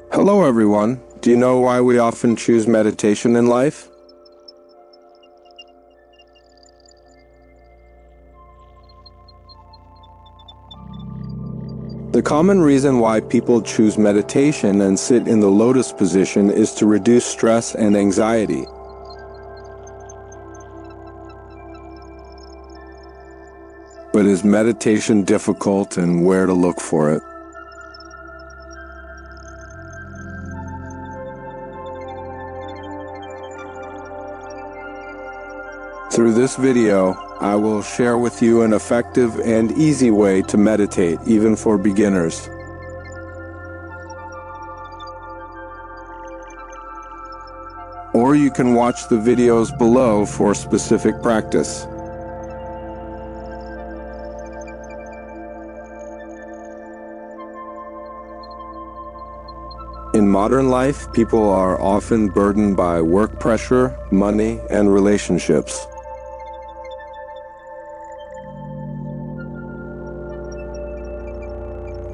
Hello everyone. Do you know why we often choose meditation in life? The common reason why people choose meditation and sit in the lotus position is to reduce stress and anxiety. But is meditation difficult, and where to look for it? Through this video, I will share with you an effective and easy way to meditate, even for beginners. Or you can watch the videos below for specific practice. In modern life, people are often burdened by work pressure, money, and relationships.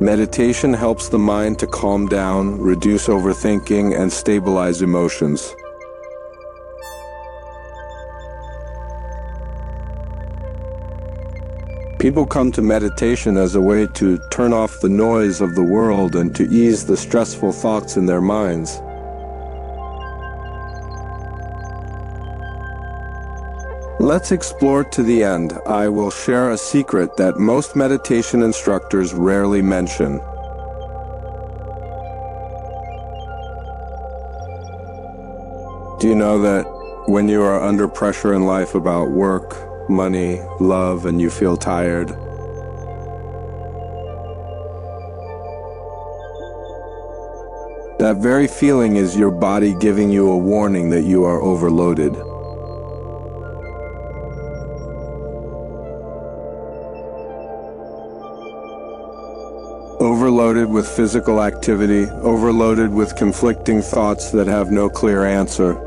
Meditation helps the mind to calm down, reduce overthinking, and stabilize emotions. People come to meditation as a way to turn off the noise of the world and to ease the stressful thoughts in their minds. Let's explore to the end. I will share a secret that most meditation instructors rarely mention. Do you know that when you are under pressure in life about work, money, love, and you feel tired, that very feeling is your body giving you a warning that you are overloaded. Overloaded with physical activity, overloaded with conflicting thoughts that have no clear answer.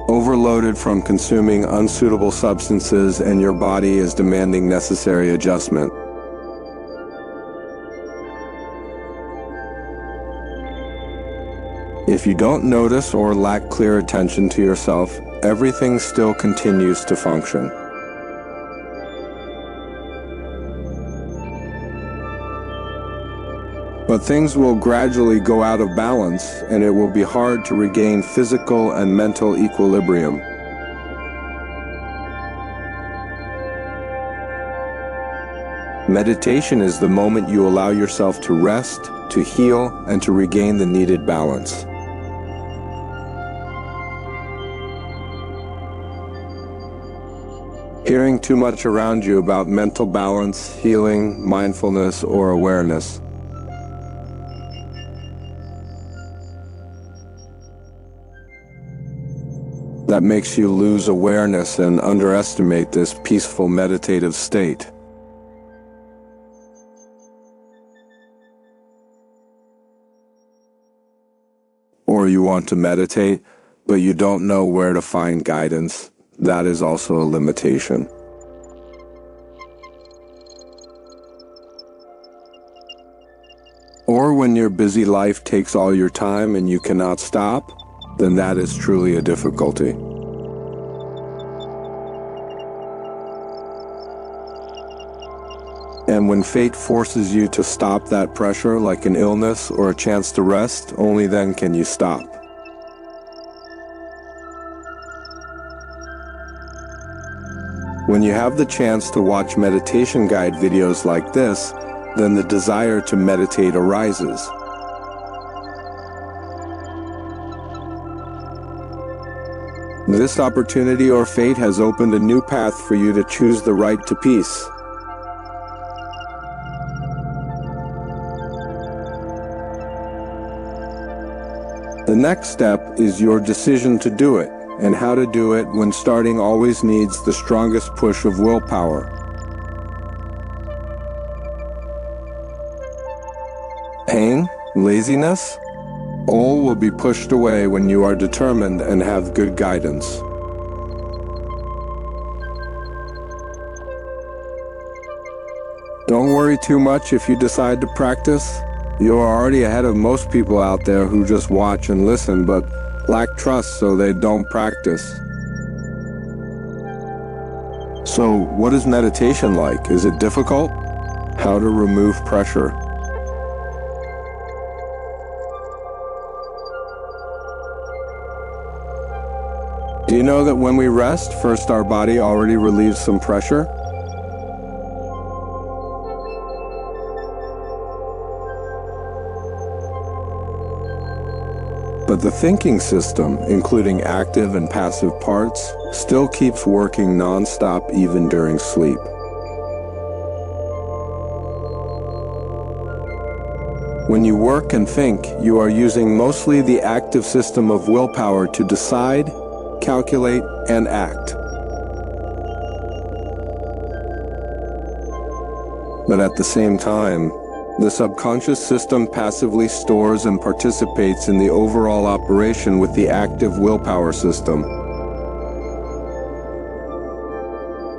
Overloaded from consuming unsuitable substances, and your body is demanding necessary adjustment. If you don't notice or lack clear attention to yourself, everything still continues to function. But things will gradually go out of balance, and it will be hard to regain physical and mental equilibrium. Meditation is the moment you allow yourself to rest, to heal, and to regain the needed balance. Hearing too much around you about mental balance, healing, mindfulness, or awareness. That makes you lose awareness and underestimate this peaceful meditative state. Or you want to meditate, but you don't know where to find guidance. That is also a limitation. Or when your busy life takes all your time and you cannot stop, then that is truly a difficulty. And when fate forces you to stop that pressure, like an illness or a chance to rest, only then can you stop. When you have the chance to watch meditation guide videos like this, then the desire to meditate arises. This opportunity or fate has opened a new path for you to choose the right to peace. The next step is your decision to do it, and how to do it when starting always needs the strongest push of willpower. Pain, laziness, all will be pushed away when you are determined and have good guidance. Don't worry too much if you decide to practice. You are already ahead of most people out there who just watch and listen but lack trust, so they don't practice. So, what is meditation like? Is it difficult? How to remove pressure. Do you know that when we rest, first our body already relieves some pressure? But the thinking system, including active and passive parts, still keeps working non-stop even during sleep. When you work and think, you are using mostly the active system of willpower to decide, calculate, and act. But at the same time, the subconscious system passively stores and participates in the overall operation with the active willpower system.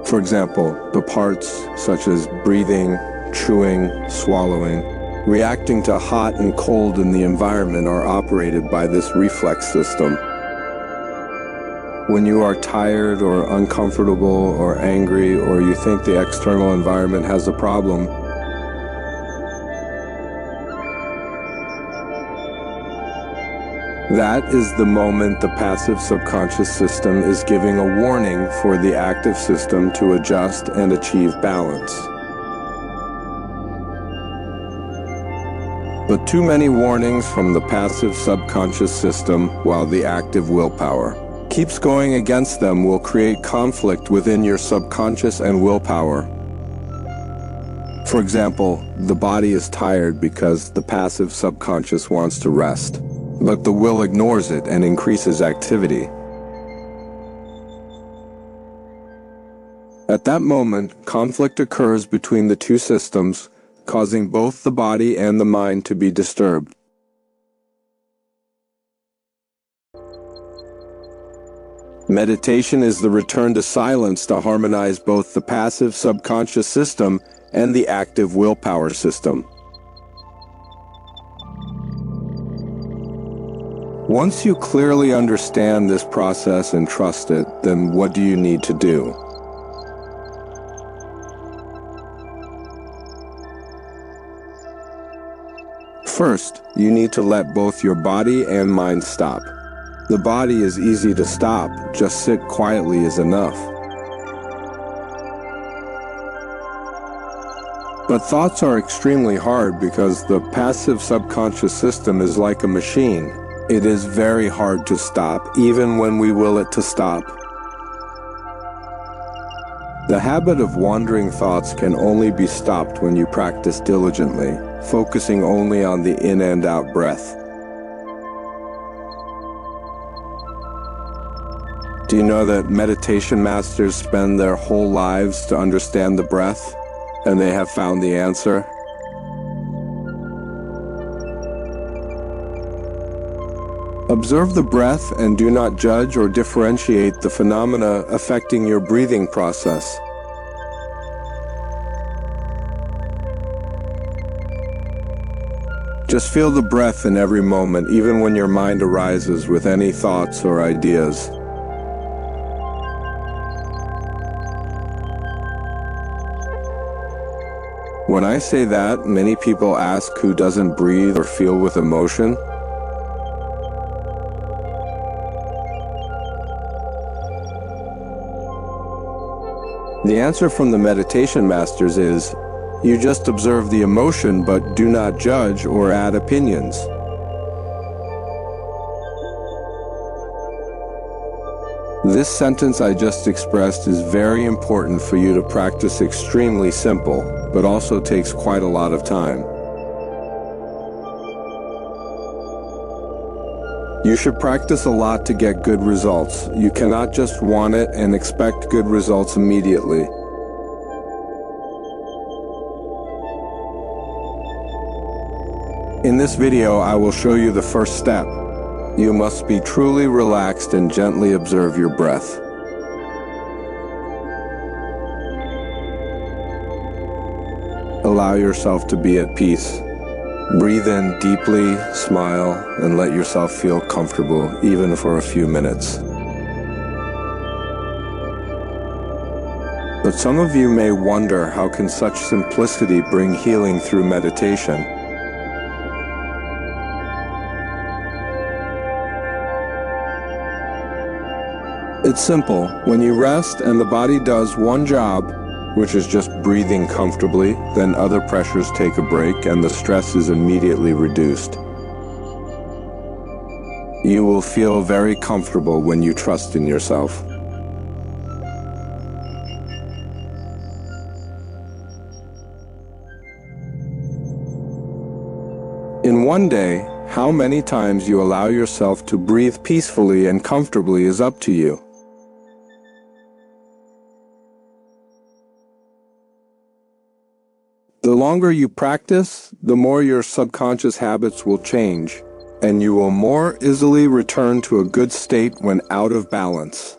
For example, the parts such as breathing, chewing, swallowing, reacting to hot and cold in the environment are operated by this reflex system. When you are tired or uncomfortable or angry, or you think the external environment has a problem, that is the moment the passive subconscious system is giving a warning for the active system to adjust and achieve balance. But too many warnings from the passive subconscious system, while the active willpower keeps going against them, will create conflict within your subconscious and willpower. For example, the body is tired because the passive subconscious wants to rest, but the will ignores it and increases activity. At that moment, conflict occurs between the two systems, causing both the body and the mind to be disturbed. Meditation is the return to silence to harmonize both the passive subconscious system and the active willpower system. Once you clearly understand this process and trust it, then what do you need to do? First, you need to let both your body and mind stop. The body is easy to stop, just sit quietly is enough. But thoughts are extremely hard because the passive subconscious system is like a machine. It is very hard to stop, even when we will it to stop. The habit of wandering thoughts can only be stopped when you practice diligently, focusing only on the in and out breath. Do you know that meditation masters spend their whole lives to understand the breath, and they have found the answer? Observe the breath and do not judge or differentiate the phenomena affecting your breathing process. Just feel the breath in every moment, even when your mind arises with any thoughts or ideas. When I say that, many people ask who doesn't breathe or feel with emotion. The answer from the meditation masters is, you just observe the emotion but do not judge or add opinions. This sentence I just expressed is very important for you to practice. Extremely simple, but also takes quite a lot of time. You should practice a lot to get good results. You cannot just want it and expect good results immediately. In this video, I will show you the first step. You must be truly relaxed and gently observe your breath. allow yourself to be at peace. Breathe in deeply, smile, and let yourself feel comfortable, even for a few minutes. But some of you may wonder, how can such simplicity bring healing through meditation? It's simple. When you rest and the body does one job, which is just breathing comfortably, then other pressures take a break and the stress is immediately reduced. You will feel very comfortable when you trust in yourself. In one day, how many times you allow yourself to breathe peacefully and comfortably is up to you. The longer you practice, the more your subconscious habits will change, and you will more easily return to a good state when out of balance.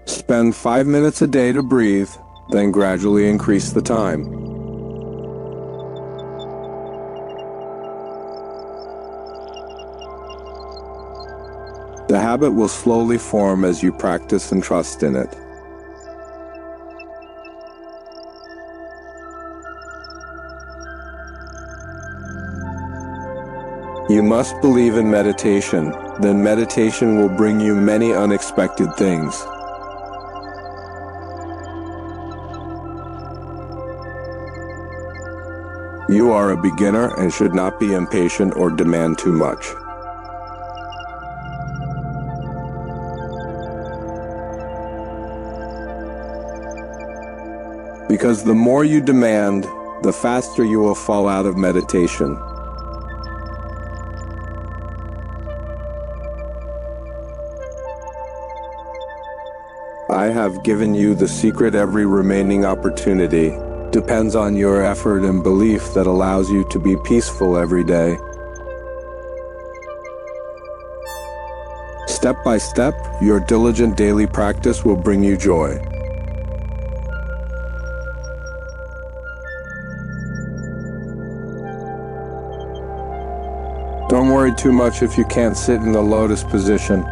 Spend 5 minutes a day to breathe, then gradually increase the time. The habit will slowly form as you practice and trust in it. You must believe in meditation, then meditation will bring you many unexpected things. You are a beginner and should not be impatient or demand too much. Because the more you demand, the faster you will fall out of meditation. I have given you the secret. Every remaining opportunity depends on your effort and belief that allows you to be peaceful every day. Step by step, your diligent daily practice will bring you joy. Don't worry too much if you can't sit in the lotus position.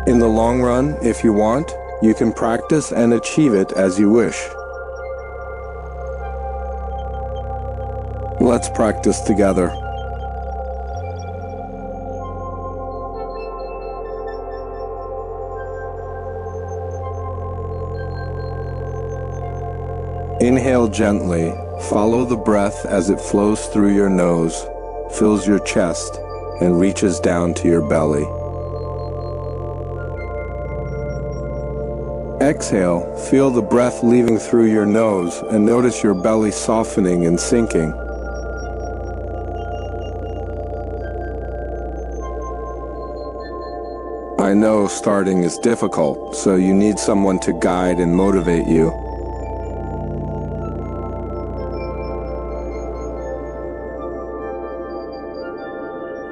In the long run, if you want, you can practice and achieve it as you wish. Let's practice together. Inhale gently. Follow the breath as it flows through your nose, fills your chest, and reaches down to your belly. Exhale, feel the breath leaving through your nose and notice your belly softening and sinking. I know starting is difficult, so you need someone to guide and motivate you.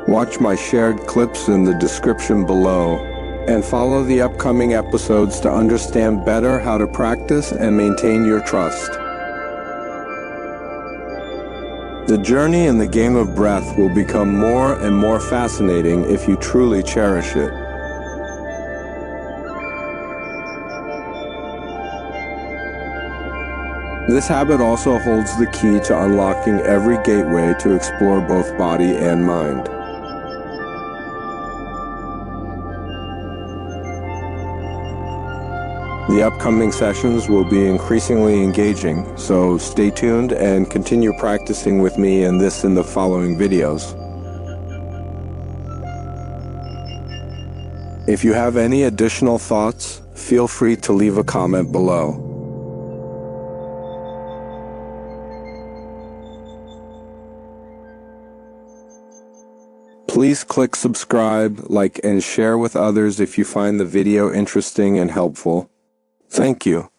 Watch my shared clips in the description below, and follow the upcoming episodes to understand better how to practice and maintain your trust. The journey in the game of breath will become more and more fascinating if you truly cherish it. This habit also holds the key to unlocking every gateway to explore both body and mind. The upcoming sessions will be increasingly engaging, so stay tuned and continue practicing with me in the following videos. If you have any additional thoughts, feel free to leave a comment below. Please click subscribe, like, and share with others if you find the video interesting and helpful. Thank you.